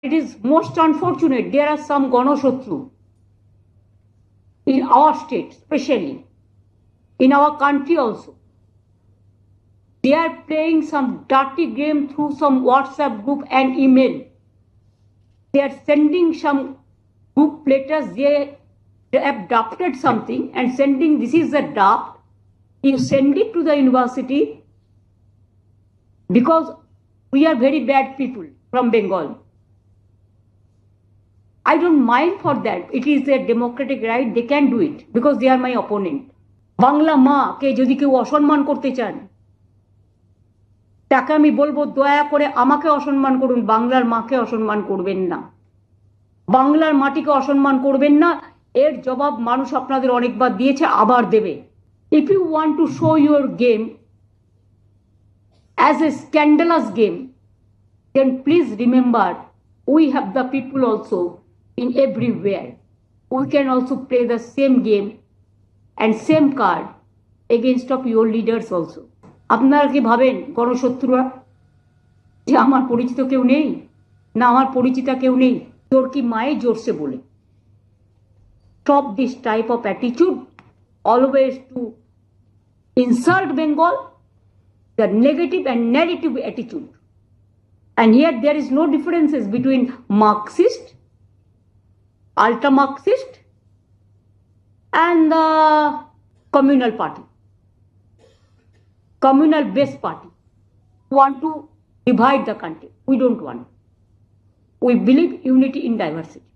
It is most unfortunate. There are some Ganoshatru in our state, especially in our country also. They are playing some dirty game through some WhatsApp group and email. They are sending some group letters. They have drafted something and sending, this is the draft. You send it to the university because we are very bad people from Bengal. I don't mind for that. It is their democratic right. They can do it because they are my opponent. Bangla মা কে যদি কেউ অসম্মান করতে চান তাকে আমি বলবো দয়া করে আমাকে অসম্মান করুন, বাংলার মাকে অসম্মান করবেন না, বাংলার মাটিকে অসম্মান করবেন না। এর জবাব মানুষ আপনাদের অনেকবার দিয়েছে, আবার দেবে। If you want to show your game as a scandalous game, then please remember we have the people also in everywhere. We can also play the same game and same card against of your leaders also. আপনারা কি ভাবেন গণশত্রুরা যে আমার পরিচিত কেউ নেই, না আমার পরিচিতা কেউ নেই? তোর কি মায়ে জোরসে বলে stop this type of attitude, always to insult Bengal, the negative and narrative attitude. And here there is no differences between Marxist, ultra Marxist and the communal party, communal based party who want to divide the country. We don't want. We believe unity in diversity.